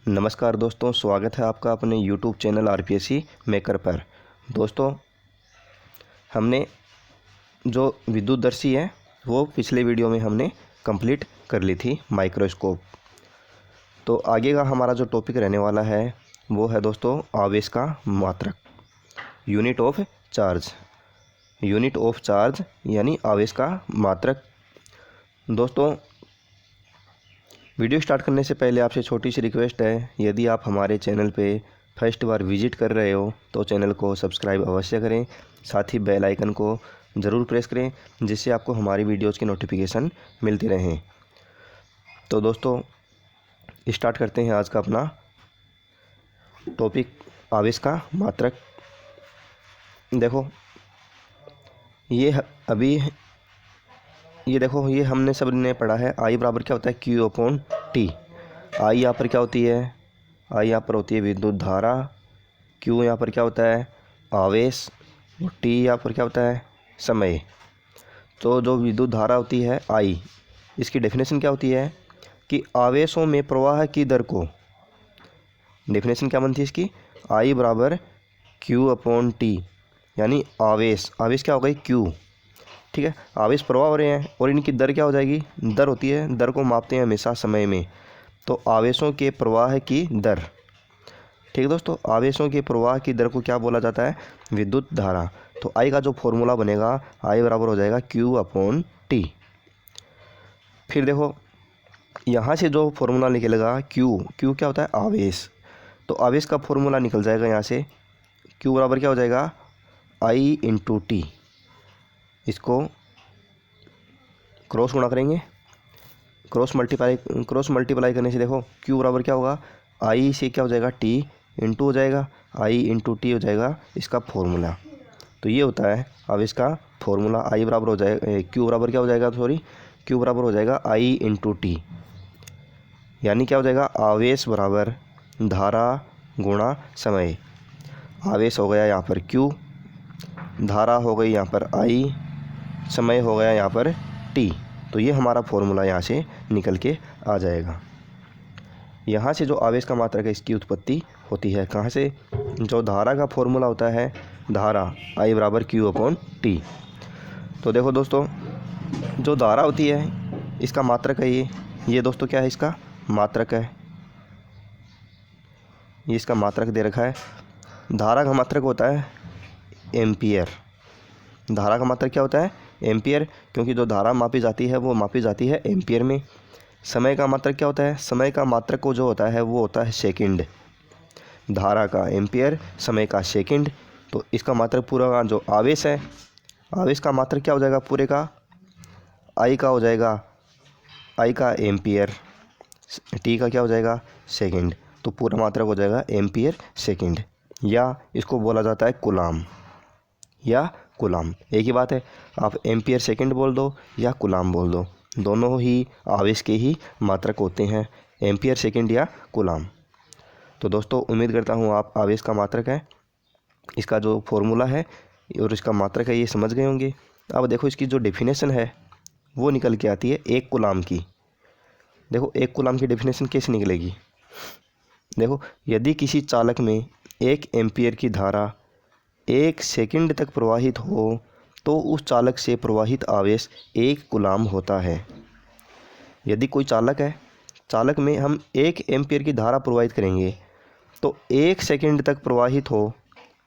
नमस्कार दोस्तों, स्वागत है आपका अपने YouTube चैनल आरपीएससी मेकर पर। दोस्तों, हमने जो विद्युतदर्शी है वो पिछले वीडियो में हमने कंप्लीट कर ली थी, माइक्रोस्कोप। तो आगे का हमारा जो टॉपिक रहने वाला है वो है दोस्तों आवेश का मात्रक, unit of charge. Unit of charge यानी आवेश का मात्रक। दोस्तों, वीडियो स्टार्ट करने से पहले आपसे छोटी सी रिक्वेस्ट है, यदि आप हमारे चैनल पे फर्स्ट बार विजिट कर रहे हो तो चैनल को सब्सक्राइब अवश्य करें, साथ ही बेल आइकन को ज़रूर प्रेस करें जिससे आपको हमारी वीडियोज़ की नोटिफिकेशन मिलती रहें। तो दोस्तों, स्टार्ट करते हैं आज का अपना टॉपिक, आवेश का मात्रक। देखो ये देखो, ये हमने सब ने पढ़ा है। आई बराबर क्या होता है, क्यू अपॉन टी। आई यहाँ पर क्या होती है, आई यहाँ पर होती है विद्युत धारा, क्यू यहाँ पर क्या होता है आवेश, और टी यहाँ पर क्या होता है समय। तो जो विद्युत धारा होती है आई, इसकी डेफिनेशन क्या होती है कि आवेशों में प्रवाह की दर को, डेफिनेशन क्या बनती है इसकी, आई बराबर क्यू अपॉन टी, यानी आवेश क्या हो गई क्यू, ठीक है। आवेश प्रवाह हो रहे हैं और इनकी दर क्या हो जाएगी, दर होती है, दर को मापते हैं हमेशा समय में, तो आवेशों के प्रवाह की दर, ठीक है दोस्तों। आवेशों के प्रवाह की दर को क्या बोला जाता है, विद्युत धारा। तो आई का जो फॉर्मूला बनेगा, आई बराबर हो जाएगा क्यू अपॉन टी। फिर देखो यहाँ से जो फॉर्मूला निकलेगा, क्यू क्या होता है आवेश, तो आवेश का फॉर्मूला निकल जाएगा यहाँ से, क्यू बराबर क्या हो जाएगा आई इंटू टी। इसको क्रॉस गुणा करेंगे, क्रॉस मल्टीप्लाई करने से देखो क्यू बराबर क्या होगा, आई से क्या हो जाएगा टी इंटू हो जाएगा, आई इंटू टी हो जाएगा इसका फॉर्मूला। तो ये होता है आवेश का फॉर्मूला। आई बराबर हो जाएगा, क्यू बराबर क्या हो जाएगा, क्यू बराबर हो जाएगा आई इंटू टी, यानी क्या हो जाएगा आवेश बराबर धारा गुणा समय। आवेश हो गया यहाँ पर क्यू, धारा हो गई यहाँ पर आई, समय हो गया यहाँ पर टी। तो ये हमारा फॉर्मूला यहाँ से निकल के आ जाएगा। यहाँ से जो आवेश का मात्रक है इसकी उत्पत्ति होती है कहाँ से, जो धारा का फॉर्मूला होता है, धारा आई बराबर क्यू अपॉन टी। तो देखो दोस्तों, जो धारा होती है इसका मात्रक है ये दोस्तों क्या है, इसका मात्रक है, ये इसका मात्रक दे रखा है। धारा का मात्रक होता है एम्पियर। धारा का मात्रक क्या होता है एम्पियर, क्योंकि जो धारा मापी जाती है वो मापी जाती है एम्पियर में। समय का मात्रक क्या होता है, समय का मात्रक को जो होता है वो होता है सेकंड। धारा का एम्पियर, समय का सेकंड। तो इसका मात्रक पूरा का जो आवेश है, आवेश का मात्रक क्या हो जाएगा पूरे का, आई का हो जाएगा आई का एम्पियर, टी का क्या हो जाएगा सेकंड। तो पूरा मात्रक हो जाएगा एम्पियर सेकंड, या इसको बोला जाता है कूलाम, या कूलाम एक ही बात है। आप एम्पियर सेकंड बोल दो या कूलाम बोल दो, दोनों ही आवेश के ही मात्रक होते हैं, एम्पियर सेकंड या कूलाम। तो दोस्तों, उम्मीद करता हूँ आप आवेश का मात्रक है, इसका जो फॉर्मूला है और इसका मात्रक है ये समझ गए होंगे। अब देखो इसकी जो डेफिनेशन है वो निकल के आती है एक कूलाम की। देखो एक कूलाम की डेफिनेशन कैसे निकलेगी, देखो यदि किसी चालक में 1 एम्पियर की धारा 1 सेकंड तक प्रवाहित हो तो उस चालक से प्रवाहित आवेश 1 कूलाम होता है। यदि कोई चालक है, चालक में हम 1 एम्पियर की धारा प्रवाहित करेंगे तो 1 सेकंड तक प्रवाहित हो,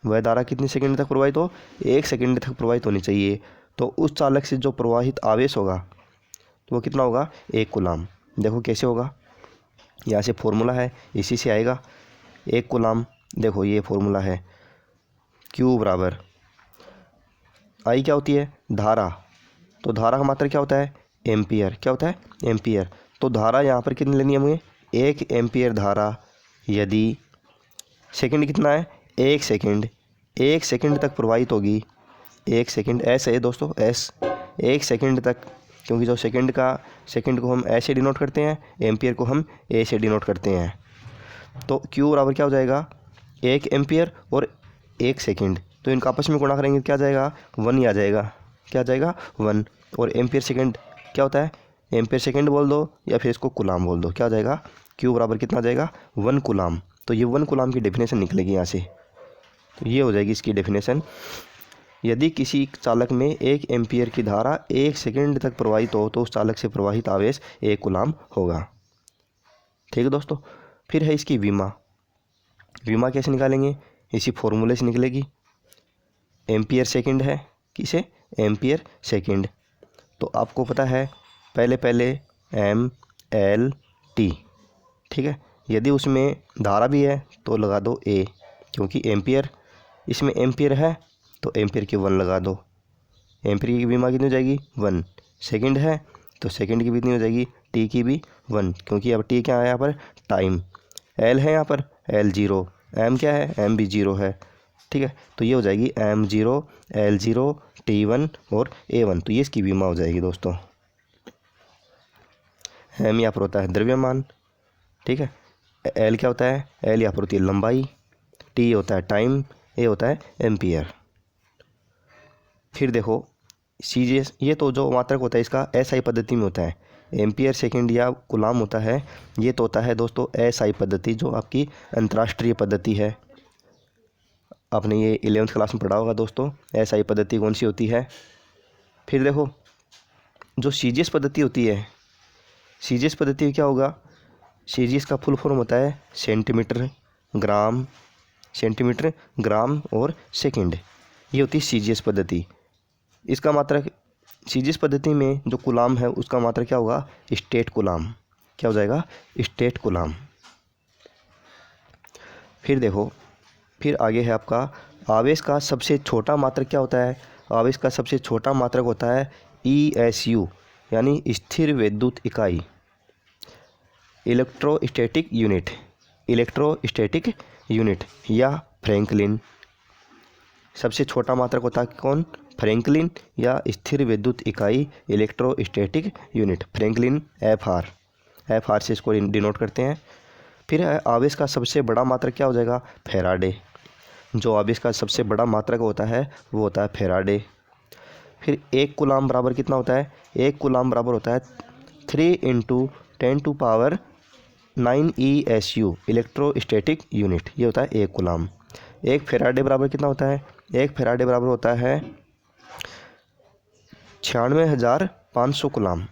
वह धारा कितनी सेकंड तक प्रवाहित हो, 1 सेकंड तक प्रवाहित होनी चाहिए। तो उस चालक से जो प्रवाहित आवेश होगा तो वो कितना होगा 1 कूलाम। देखो कैसे होगा, यहाँ से फॉर्मूला है इसी से आएगा 1 कूलाम। देखो ये फॉर्मूला है, क्यू बराबर आई क्या होती है धारा, तो धारा का मात्रक क्या होता है एम्पियर, क्या होता है एम्पियर। तो धारा यहाँ पर कितनी लेनी है हमें 1 एम्पियर धारा, यदि सेकंड कितना है 1 सेकंड, 1 सेकंड तक प्रवाहित होगी, 1 सेकंड ऐसे है दोस्तों, एस 1 सेकंड तक, क्योंकि जो सेकंड को हम ऐसे डिनोट करते हैं, एम्पियर को हम ए से डिनोट करते हैं। तो क्यू बराबर क्या हो जाएगा 1 एम्पियर और 1 सेकंड, तो इनका आपस में गुणा करेंगे क्या आ जाएगा 1 ही आ जाएगा, क्या आ जाएगा 1। और एम्पियर सेकंड क्या होता है एम्पेयर सेकेंड बोल दो या फिर इसको कुलाम बोल दो, क्या हो जाएगा, क्यू बराबर कितना आ जाएगा 1 कुलाम। तो ये 1 कुलाम की डेफिनेशन निकलेगी यहाँ से, तो ये हो जाएगी इसकी डेफिनेशन। यदि किसी चालक में 1 एम्पियर की धारा 1 सेकेंड तक प्रवाहित हो तो उस चालक से प्रवाहित आवेश 1 कुलाम होगा। ठीक है दोस्तों। फिर है इसकी विमा। विमा कैसे निकालेंगे, इसी फॉर्मूले से निकलेगी। एम्पियर सेकेंड है, किसे, एम्पियर सेकेंड। तो आपको पता है पहले एम एल टी, ठीक है। यदि उसमें धारा भी है तो लगा दो ए, क्योंकि एम्पियर, इसमें एम्पियर है तो एम्पियर की 1 लगा दो। एम्पियर की विमा कितनी हो जाएगी 1। सेकंड है तो सेकंड की भी कितनी हो जाएगी, टी की भी 1, क्योंकि अब टी क्या है यहाँ पर, टाइम। एल है यहाँ पर, एल 0, एम क्या है, एम भी 0 है, ठीक है। तो ये हो जाएगी एम 0, एल 0, टी 1 और ए 1। तो ये इसकी विमा हो जाएगी दोस्तों। एम यहाँ पर होता है द्रव्यमान, ठीक है। एल क्या होता है, एल यहाँ पर होती है लंबाई, टी होता है टाइम, ए होता है एम्पियर। फिर देखो सीजीएस, ये तो जो मात्रक होता है इसका एसआई पद्धति में होता है। एम्पियर सेकंड या कुलाम होता है, ये तो होता है दोस्तों एसआई पद्धति, जो आपकी अंतर्राष्ट्रीय पद्धति है। आपने ये 11th क्लास में पढ़ा होगा दोस्तों, एसआई पद्धति कौन सी होती है। फिर देखो जो सीजीएस पद्धति होती है, सीजीएस पद्धति में क्या होगा, सीजीएस का फुल फॉर्म होता है सेंटीमीटर, ग्राम, सेंटीमीटर, ग्राम और सेकंड, ये होती है सीजीएस पद्धति। इसका मात्रक सीजीएस पद्धति में जो कुलाम है उसका मात्रक क्या होगा, स्टेट कुलाम, क्या हो जाएगा, स्टेट कुलाम। फिर देखो, फिर आगे है आपका आवेश का सबसे छोटा मात्रक क्या होता है। आवेश का सबसे छोटा मात्रक होता है ESU, यानी स्थिर विद्युत इकाई, इलेक्ट्रोस्टैटिक यूनिट, इलेक्ट्रोस्टैटिक यूनिट या फ्रैंकलिन। सबसे छोटा मात्रक होता है कौन, फ्रैंकलिन या स्थिर विद्युत इकाई, electrostatic unit, Franklin F R से इसको डिनोट करते हैं। फिर आवेश का सबसे बड़ा मात्रक क्या हो जाएगा, फैराडे। जो आवेश का सबसे बड़ा मात्रक होता है वो होता है फैराडे। फिर 1 कुलाम बराबर कितना होता है, 1 कुलाम बराबर होता है 3 × 10⁹ ESU, इलेक्ट्रोस्टैटिक यूनिट, ये होता है 1 कुलाम। 1 फैराडे बराबर कितना होता है, 1 फैराडे बराबर होता है 96,500 कुलाम,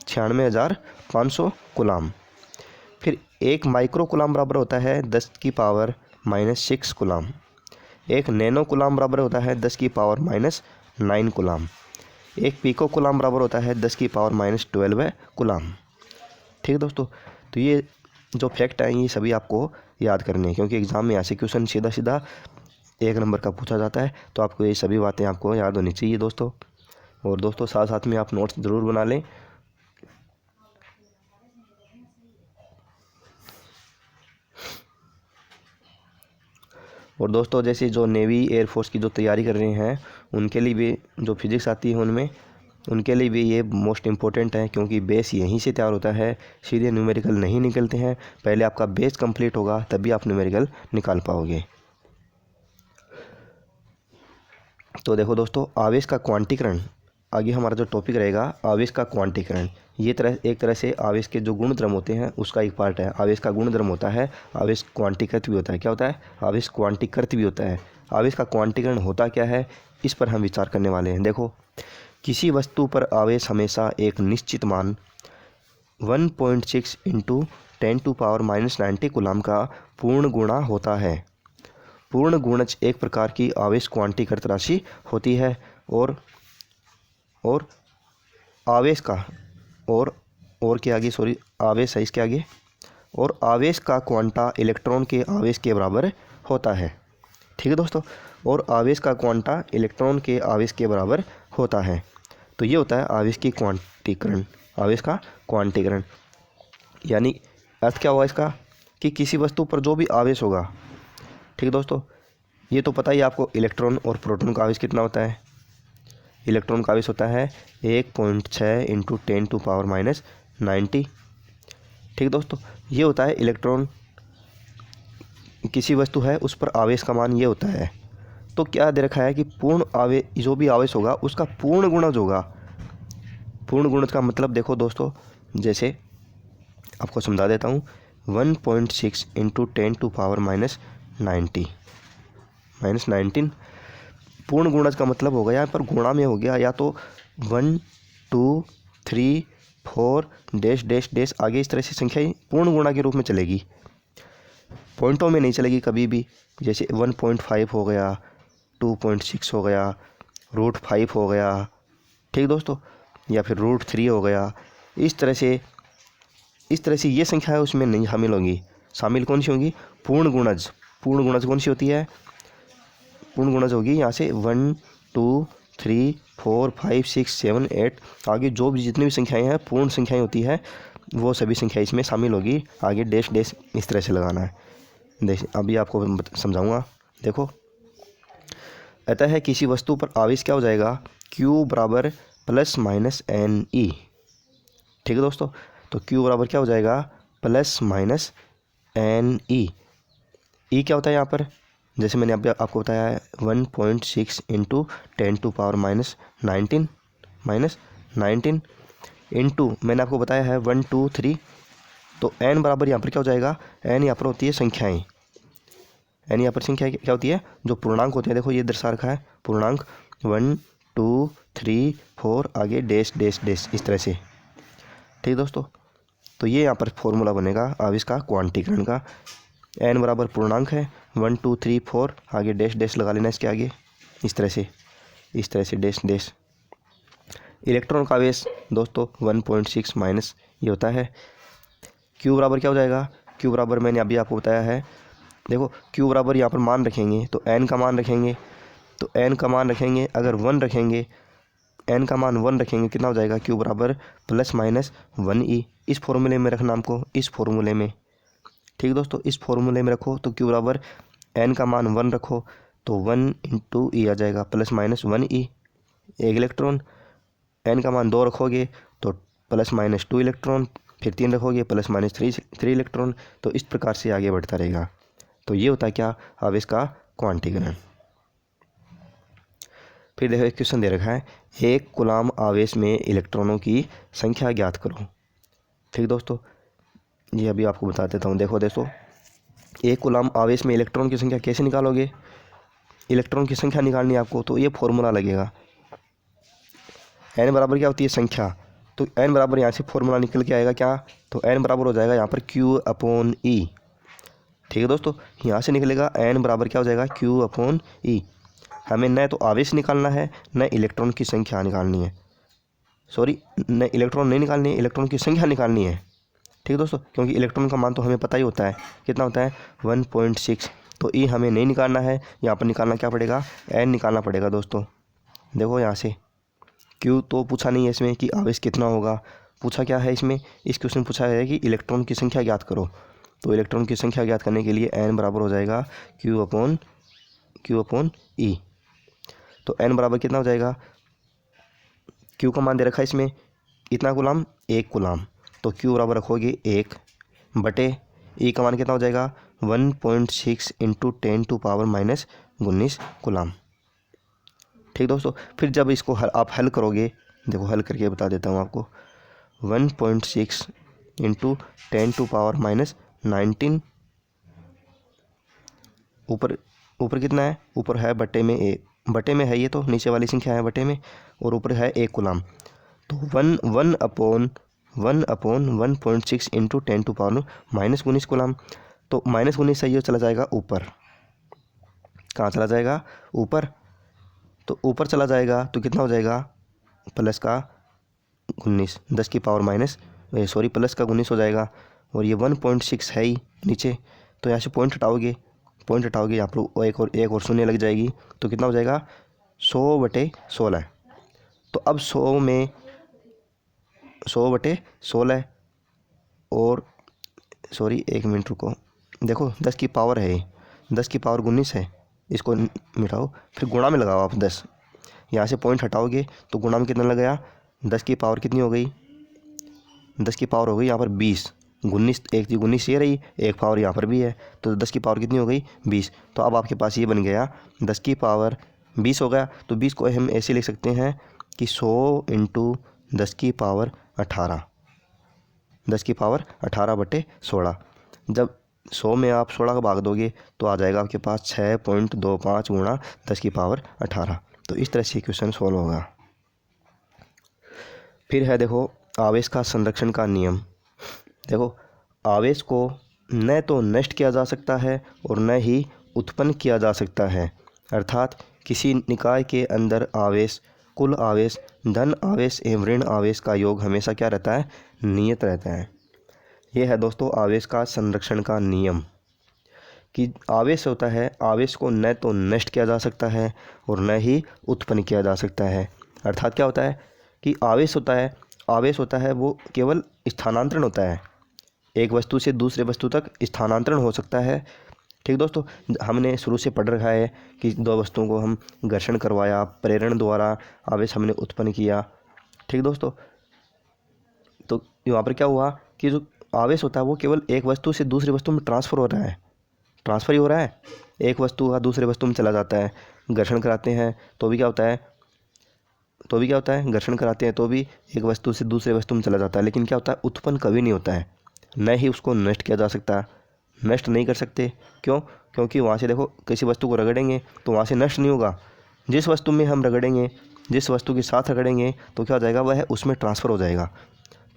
96,500 कुलाम। फिर 1 माइक्रो कुलाम बराबर होता है 10⁻⁻6 कुलाम। 1 नैनो कुलाम बराबर होता है 10⁻⁻9 कुलाम। 1 पिको कुलाम बराबर होता है 10⁻12 कुलाम। ठीक है दोस्तों। तो ये जो फैक्ट है ये सभी आपको याद करने हैं, क्योंकि एग्ज़ाम में ऐसे क्वेश्चन सीधा सीधा 1 नंबर का पूछा जाता है। तो आपको ये सभी बातें आपको याद होनी चाहिए दोस्तों। और दोस्तों साथ साथ में आप नोट्स ज़रूर बना लें। और दोस्तों जैसे जो नेवी एयरफोर्स की जो तैयारी कर रहे हैं उनके लिए भी जो फिज़िक्स आती है उनमें, उनके लिए भी ये मोस्ट इम्पोर्टेंट है, क्योंकि बेस यहीं से तैयार होता है, सीधे न्यूमेरिकल नहीं निकलते हैं। पहले आपका बेस कंप्लीट होगा तभी आप न्यूमेरिकल निकाल पाओगे। तो देखो दोस्तों आवेश का क्वांटीकरण, आगे हमारा जो टॉपिक रहेगा आवेश का क्वांटीकरण। ये एक तरह से आवेश के जो गुणधर्म होते हैं उसका एक पार्ट है। आवेश का गुणधर्म होता है, आवेश क्वांटीकृत भी होता है। क्या होता है, आवेश क्वांटीकृत भी होता है। आवेश का क्वांटीकरण होता क्या है, इस पर हम विचार करने वाले हैं। देखो, किसी वस्तु पर आवेश हमेशा एक निश्चित मान 1.6 × 10⁻⁻90 कुलाम का पूर्ण गुणा होता है। पूर्ण गुणज एक प्रकार की आवेश क्वांटीकृत राशि होती है। और आवेश का और के आगे सॉरी आवेश है इसके आगे, और आवेश का क्वांटा इलेक्ट्रॉन के आवेश के बराबर होता है। ठीक है दोस्तों, और आवेश का क्वांटा इलेक्ट्रॉन के आवेश के बराबर होता है। तो ये होता है आवेश की क्वांटीकरण, आवेश का क्वांटीकरण। यानी अर्थ क्या हुआ इसका, कि किसी वस्तु पर जो भी आवेश होगा, ठीक है दोस्तों, ये तो पता ही आपको इलेक्ट्रॉन और प्रोटॉन का आवेश कितना होता है। इलेक्ट्रॉन का आवेश होता है 1.6 × 10⁻⁻90। ठीक है दोस्तों, ये होता है इलेक्ट्रॉन, किसी वस्तु है उस पर आवेश का मान ये होता है। तो क्या दे रखा है कि पूर्ण आवेश, जो भी आवेश होगा उसका पूर्ण गुणज होगा, पूर्ण गुणज का मतलब देखो दोस्तों, जैसे आपको समझा देता हूँ, 1.6 इंटू 10⁻⁻90 -19 पूर्ण गुणज का मतलब हो गया यहाँ पर गुणा में हो गया, या तो 1 2 3 4 डैश डैश डैश आगे इस तरह से संख्याएं पूर्ण गुणा के रूप में चलेगी, पॉइंटों में नहीं चलेगी कभी भी। जैसे 1.5 हो गया, 2.6 हो गया, √5 हो गया, ठीक दोस्तों, या फिर √3 हो गया। इस तरह से ये संख्या है उसमें नहीं शामिल होंगी। शामिल कौन सी होंगी? पूर्ण गुणज। पूर्ण गुणज कौन सी होती है? पूर्ण गुणज होगी यहाँ से 1 2 3 4 5 6 7 8 आगे जो भी जितनी भी संख्याएं हैं पूर्ण संख्याएं होती है, वो सभी संख्याएं इसमें शामिल होगी। आगे डैश डैश इस तरह से लगाना है। देख अभी आपको समझाऊंगा। देखो, अतः है किसी वस्तु पर आवेश क्या हो जाएगा? Q बराबर ±NE। ठीक है दोस्तों, तो Q बराबर क्या हो जाएगा? ±NE। E क्या होता है यहाँ पर? जैसे मैंने अभी आपको बताया है 1.6 इंटू 10⁻⁻19 इंटू मैंने आपको बताया है 1 2 3। तो n बराबर यहाँ पर क्या हो जाएगा? n यहाँ पर होती है संख्याएँ। n यहाँ पर संख्या क्या होती है? जो पूर्णांक होते हैं। देखो ये दर्शा रखा है पूर्णांक 1 2 3 4 आगे डैश डैश डैश इस तरह से। ठीक दोस्तों, तो ये यहाँ पर फॉर्मूला बनेगा आवेश का क्वांटीकरण का। n बराबर पूर्णांक है, 1 2 3 4 आगे डैश डैश लगा लेना इसके आगे इस तरह से डैश डैश। इलेक्ट्रॉन का आवेश दोस्तों 1.6 माइनस ये होता है। Q बराबर क्या हो जाएगा? Q बराबर मैंने अभी आपको बताया है। देखो Q बराबर यहाँ पर मान रखेंगे तो n का मान रखेंगे, तो n का मान रखेंगे अगर 1 रखेंगे, n का मान 1 रखेंगे, कितना हो जाएगा? Q बराबर ±1e। इस फॉर्मूले में रखना हमको, इस फॉर्मूले में। ठीक दोस्तों, इस फॉर्मूले में रखो तो Q बराबर n का मान 1 रखो तो 1 इंटू ई आ जाएगा ±1e। एक इलेक्ट्रॉन। n का मान 2 रखोगे तो ±2 इलेक्ट्रॉन, फिर 3 रखोगे ±3 इलेक्ट्रॉन। तो इस प्रकार से आगे बढ़ता रहेगा। तो ये होता है क्या? आवेश का क्वांटीकरण। फिर देखो एक क्वेश्चन दे रखा है, 1 कूलाम आवेश में इलेक्ट्रॉनों की संख्या ज्ञात करो। ठीक दोस्तों, ये अभी आपको बता देता हूँ। देखो दोस्तों, 1 कूलाम आवेश में इलेक्ट्रॉन की संख्या कैसे निकालोगे? इलेक्ट्रॉन की संख्या निकालनी है आपको, तो ये फॉर्मूला लगेगा। n बराबर क्या होती है? संख्या। तो n बराबर यहाँ से फॉर्मूला निकल के आएगा क्या? तो n बराबर हो जाएगा यहाँ पर Q/E। ठीक है दोस्तों, यहाँ से निकलेगा n बराबर क्या हो जाएगा? Q/E। हमें न तो आवेश निकालना है, न इलेक्ट्रॉन की संख्या निकालनी है। सॉरी, न इलेक्ट्रॉन नहीं निकालनी है, इलेक्ट्रॉन की संख्या निकालनी है। ठीक है दोस्तों, क्योंकि इलेक्ट्रॉन का मान तो हमें पता ही होता है, कितना होता है? 1.6। तो E हमें नहीं निकालना है, यहाँ पर निकालना क्या पड़ेगा? n निकालना पड़ेगा दोस्तों। देखो यहाँ से Q तो पूछा नहीं है इसमें कि आवेश कितना होगा, पूछा क्या है इसमें? इस क्वेश्चन पूछा है कि इलेक्ट्रॉन की संख्या ज्ञात करो। तो इलेक्ट्रॉन की संख्या ज्ञात करने के लिए n बराबर हो जाएगा Q/E। तो n बराबर कितना हो जाएगा? Q का मान दे रखा है इसमें, इतना गुलाम 1 गुलाम, तो Q बराबर रखोगे 1 बटे E का मान कितना हो जाएगा? 1.6 इंटू 10⁻⁻19 गुलाम। ठीक दोस्तों, फिर जब इसको आप हल करोगे, देखो हल करके बता देता हूँ आपको। 1.6 इंटू 10⁻⁻19 ऊपर कितना है? ऊपर है बटे में बटे में है, ये तो नीचे वाली संख्या है बटे में, और ऊपर है 1 गुलाम। तो 1/1.6 इंटू 10⁻⁻19 गुलाम। तो -19 है, ये चला जाएगा ऊपर। कहाँ चला जाएगा? ऊपर। तो ऊपर चला जाएगा तो कितना हो जाएगा? प्लस का 19 10 की पावर माइनस सॉरी प्लस का 19 हो जाएगा। और ये 1.6 है ही नीचे, तो यहाँ से पॉइंट हटाओगे यहाँ पर एक और शून्य लग जाएगी, तो कितना हो जाएगा? 100/16। तो अब 100/16 और सॉरी एक मिनट रुको, देखो 10 की पावर है, 10 की पावर 19 है, इसको मिटाओ फिर गुणा में लगाओ आप 10। यहाँ से पॉइंट हटाओगे तो गुणा में कितना लगाया? 10 की पावर कितनी हो गई? 10 की पावर हो गई यहाँ पर 20। 19 एक 19 ये रही, एक पावर यहाँ पर भी है, तो 10 की पावर कितनी हो गई? 20। तो अब आपके पास ये बन गया 10 की पावर 20 हो गया। तो 20 को हम ऐसे लिख सकते हैं कि 100 इंटू 10 की पावर 18, 10 की पावर 18/16। जब 100 में आप 16 का भाग दोगे तो आ जाएगा आपके पास 6.25 गुणा 10 की पावर 18। तो इस तरह से क्वेश्चन सॉल्व होगा। फिर है देखो आवेश का संरक्षण का नियम। देखो आवेश को न तो नष्ट किया जा सकता है और न ही उत्पन्न किया जा सकता है। अर्थात किसी निकाय के अंदर आवेश, कुल आवेश, धन आवेश एवं ऋण आवेश का योग हमेशा क्या रहता है, नियत रहता है। यह है दोस्तों आवेश का संरक्षण का नियम कि आवेश होता है, आवेश को न तो नष्ट किया जा सकता है और न ही उत्पन्न किया जा सकता है। अर्थात क्या होता है कि आवेश होता है वो केवल स्थानांतरण होता है, एक वस्तु से दूसरे वस्तु तक स्थानांतरण हो सकता है। ठीक दोस्तों, हमने शुरू से पढ़ रखा है कि दो वस्तुओं को हम घर्षण करवाया, प्रेरण द्वारा आवेश हमने उत्पन्न किया। ठीक दोस्तों, तो यहाँ पर क्या हुआ कि जो आवेश होता है वो केवल एक वस्तु से दूसरी वस्तु में ट्रांसफ़र हो रहा है, ट्रांसफ़र ही हो रहा है, एक वस्तु का दूसरे वस्तु में चला जाता है। घर्षण कराते हैं तो भी क्या होता है, घर्षण कराते हैं तो भी एक वस्तु से दूसरे वस्तु में चला जाता है, लेकिन क्या होता है, उत्पन्न कभी नहीं होता है, न ही उसको नष्ट किया जा सकता, नष्ट नहीं कर सकते। क्यों? क्योंकि वहाँ से देखो किसी वस्तु को रगड़ेंगे तो वहाँ से नष्ट नहीं होगा। जिस वस्तु में हम रगड़ेंगे, जिस वस्तु के साथ रगड़ेंगे तो क्या हो जाएगा, वह उसमें ट्रांसफ़र हो जाएगा।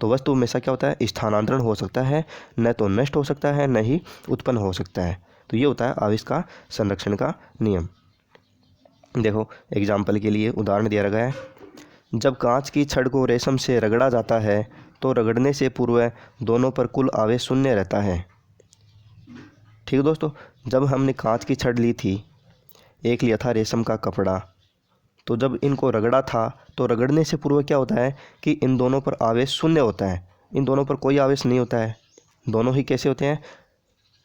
तो वस्तु हमेशा क्या होता है, स्थानांतरण हो सकता है, न तो नष्ट हो सकता है न ही उत्पन्न हो सकता है। तो ये होता है आवेश का संरक्षण का नियम। देखो एग्जाम्पल के लिए उदाहरण दिया गया है, जब कांच की छड़ को रेशम से रगड़ा जाता है तो रगड़ने से पूर्व दोनों पर कुल आवेश शून्य रहता है। ठीक है दोस्तों, जब हमने कांच की छड़ ली थी, एक लिया था रेशम का कपड़ा, तो जब इनको रगड़ा था तो रगड़ने से पूर्व क्या होता है कि इन दोनों पर आवेश शून्य होता है, इन दोनों पर कोई आवेश नहीं होता है, दोनों ही कैसे होते हैं,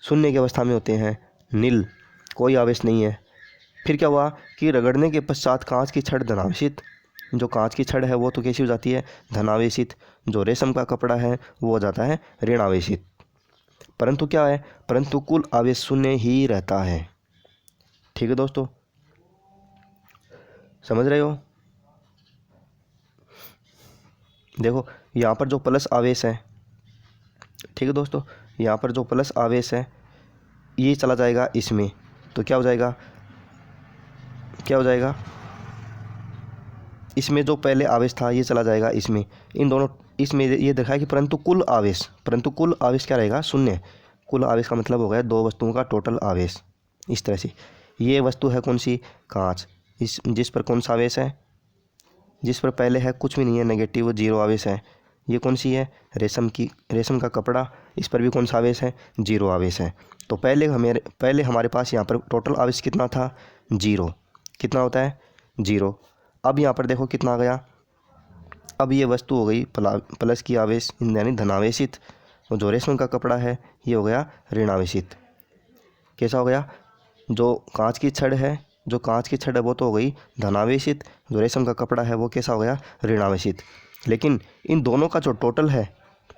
शून्य की अवस्था में होते हैं, नील, कोई आवेश नहीं है। फिर क्या हुआ कि रगड़ने के पश्चात कांच की छड़ धनावेशित, जो कांच की छड़ है वो तो कैसी हो जाती है, धनावेशित, जो रेशम का कपड़ा है वो हो जाता है ऋणावेशित। परंतु क्या है, परंतु कुल आवेश शून्य ही रहता है। ठीक है दोस्तों, समझ रहे हो। देखो यहाँ पर जो प्लस आवेश है, ठीक है दोस्तों, यहाँ पर जो प्लस आवेश है ये चला जाएगा इसमें, तो क्या हो जाएगा, इसमें जो पहले आवेश था ये चला जाएगा इसमें, इन दोनों, इसमें ये देखा है कि परंतु कुल आवेश क्या रहेगा, शून्य। कुल आवेश का मतलब हो गया दो वस्तुओं का टोटल आवेश। इस तरह से ये वस्तु है कौन सी, कांच, जिस पर कौन सा आवेश है, जिस पर पहले है कुछ भी नहीं है, नेगेटिव 0 आवेश है। ये कौन सी है, रेशम का कपड़ा, इस पर भी कौन सा आवेश है, 0 आवेश है। तो पहले हमारे पास यहाँ पर टोटल आवेश कितना था, 0, कितना होता है, 0। अब यहाँ पर देखो कितना आ गया, अब ये वस्तु हो गई प्लस की आवेश यानी धनावेशित, और जो रेशम का कपड़ा है ये हो गया ऋणावेशित। कैसा हो गया, जो कांच की छड़ है वो तो हो गई धनावेशित, जो रेशम का कपड़ा है वो कैसा हो गया, ऋणावेशित। लेकिन इन दोनों का जो टोटल है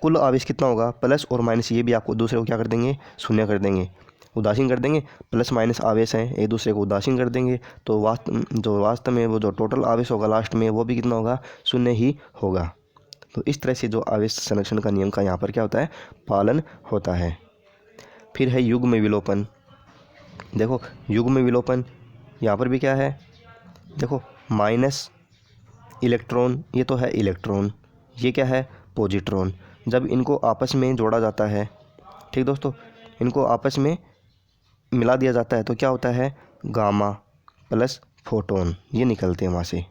कुल आवेश कितना होगा, प्लस और माइनस, ये भी आपको दूसरे को क्या कर देंगे, शून्य कर देंगे, उदासीन कर देंगे। प्लस माइनस आवेश हैं, एक दूसरे को उदासीन कर देंगे, तो वास्तव में वो जो टोटल आवेश होगा लास्ट में वो भी कितना होगा, शून्य ही होगा। तो इस तरह से जो आवेश संरक्षण का नियम का यहाँ पर क्या होता है, पालन होता है। फिर है युग्म विलोपन। देखो युग्म विलोपन यहाँ पर भी क्या है, देखो माइनस इलेक्ट्रॉन, ये तो है इलेक्ट्रॉन, ये क्या है, पॉजिट्रॉन। जब इनको आपस में जोड़ा जाता है, ठीक दोस्तों, इनको आपस में मिला दिया जाता है तो क्या होता है, गामा प्लस फोटोन, ये निकलते हैं वहाँ से।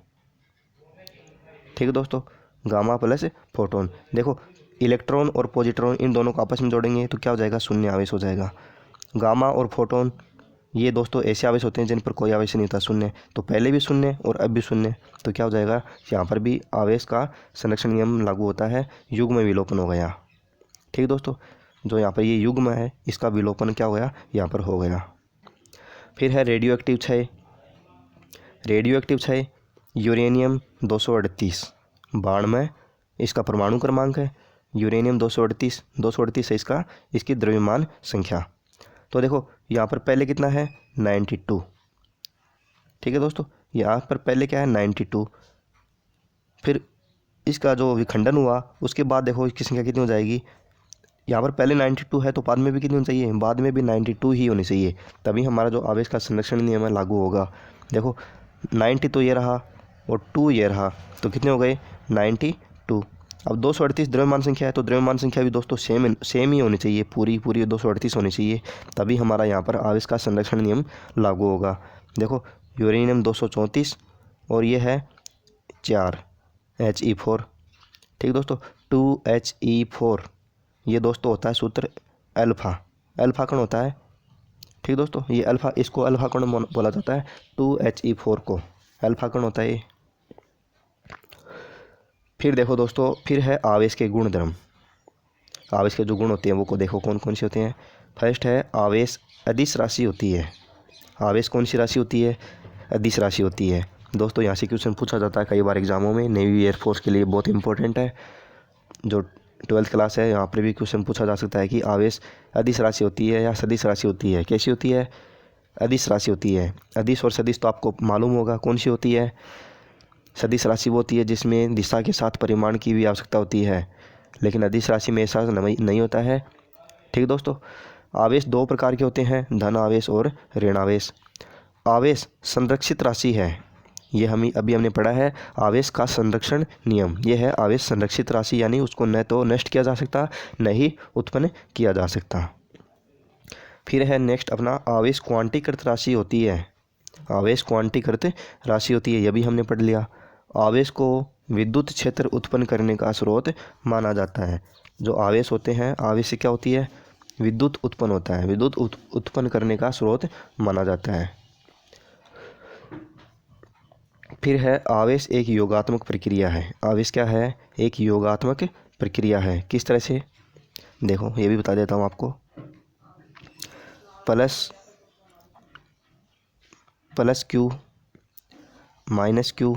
ठीक है दोस्तों, गामा प्लस फोटोन। देखो इलेक्ट्रॉन और पॉजिट्रॉन इन दोनों को आपस में जोड़ेंगे तो क्या हो जाएगा, शून्य आवेश हो जाएगा। गामा और फोटोन ये दोस्तों ऐसे आवेश होते हैं जिन पर कोई आवेश नहीं होता, शून्य, तो पहले भी शून्य और अब भी शून्य, तो क्या हो जाएगा, यहाँ पर भी आवेश का संरक्षण नियम लागू होता है, युग्म विलोपन हो गया। ठीक दोस्तों, जो यहाँ पर ये युग्म है इसका विलोपन क्या हो गया, यहाँ पर हो गया। फिर है रेडियो एक्टिव क्षय, यूरेनियम 238 92 इसका परमाणु क्रमांक है, यूरेनियम 238 है इसकी द्रव्यमान संख्या। तो देखो यहाँ पर पहले कितना है, 92। ठीक है दोस्तों, यहाँ पर पहले क्या है, 92, फिर इसका जो विखंडन हुआ उसके बाद देखो इसकी संख्या कितनी हो जाएगी। यहाँ पर पहले 92 है तो बाद में भी कितनी होनी चाहिए, बाद में भी 92 ही होनी चाहिए, तभी हमारा जो आवेश का संरक्षण नियम है लागू होगा। देखो 90 तो ये रहा और 2 ये रहा, तो कितने हो गए 92। अब 238 द्रव्यमान संख्या है तो द्रव्यमान संख्या भी दोस्तों सेम ही होनी चाहिए, पूरी 238 होनी चाहिए, तभी हमारा यहाँ पर आवेश का संरक्षण नियम लागू होगा। देखो यूरेनियम 234 और ये है 4 He4। ठीक दोस्तों, 2He4 ये दोस्तों होता है सूत्र अल्फ़ा कण होता है। ठीक दोस्तों, ये अल्फ़ा, इसको अल्फ़ा कण बोला जाता है, 2He4 को अल्फ़ा कण होता है ये। फिर देखो दोस्तों, फिर है आवेश के गुण धर्म। आवेश के जो गुण होते हैं वो को देखो कौन कौन से होते हैं। फर्स्ट है आवेश अदिश राशि होती है। आवेश कौन सी राशि होती है, अदिश राशि होती है। दोस्तों यहाँ से क्वेश्चन पूछा जाता है कई बार एग्जामों में, नेवी एयरफोर्स के लिए बहुत इंपॉर्टेंट है। जो 12th क्लास है यहाँ पर भी क्वेश्चन पूछा जा सकता है कि आवेश अदिश राशि होती है या सदिश राशि होती है। कैसी होती है, अदिश राशि होती है। अदिश और सदिश तो आपको मालूम होगा कौन सी होती है। सदिश राशि वो होती है जिसमें दिशा के साथ परिमाण की भी आवश्यकता होती है, लेकिन अदिश राशि में ऐसा नहीं होता है। ठीक दोस्तों, आवेश 2 प्रकार के होते हैं, धन आवेश और ऋण आवेश। आवेश संरक्षित राशि है, ये हमने पढ़ा है आवेश का संरक्षण नियम। ये है आवेश संरक्षित राशि, यानी उसको न तो नष्ट किया जा सकता न ही उत्पन्न किया जा सकता। फिर है नेक्स्ट अपना आवेश क्वांटीकृत राशि होती है। आवेश क्वांटीकृत राशि होती है, यह भी हमने पढ़ लिया। आवेश को विद्युत क्षेत्र उत्पन्न करने का स्रोत माना जाता है। जो आवेश होते हैं, आवेश से क्या होती है, विद्युत उत्पन्न होता है, विद्युत उत्पन्न करने का स्रोत माना जाता है। फिर है आवेश एक योगात्मक प्रक्रिया है। आवेश क्या है, एक योगात्मक प्रक्रिया है। किस तरह से, देखो ये भी बता देता हूँ आपको। Plus Q minus Q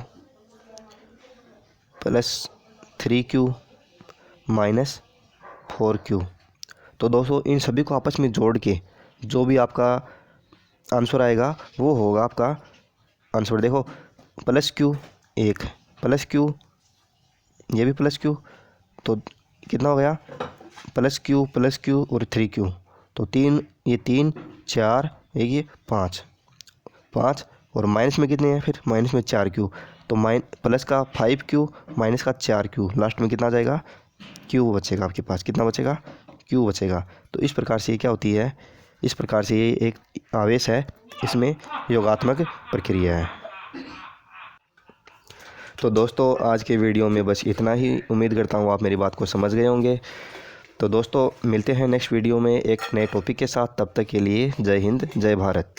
plus 3Q minus 4Q। तो दोस्तों इन सभी को आपस में जोड़ के जो भी आपका आंसर आएगा वो होगा आपका आंसर। देखो प्लस Q 1 प्लस Q, ये भी प्लस Q, तो कितना हो गया प्लस Q और 3Q, तो 3 ये 3 4 ये 5 और माइनस में कितने हैं, फिर माइनस में 4Q, तो प्लस का 5Q माइनस का 4Q, लास्ट में कितना आ जाएगा Q बचेगा आपके पास। कितना बचेगा, Q बचेगा। तो इस प्रकार से ये क्या होती है, इस प्रकार से ये एक आवेश है, इसमें योगात्मक प्रक्रिया है। तो दोस्तों आज के वीडियो में बस इतना ही, उम्मीद करता हूँ आप मेरी बात को समझ गए होंगे। तो दोस्तों मिलते हैं नेक्स्ट वीडियो में एक नए टॉपिक के साथ, तब तक के लिए जय हिंद जय भारत।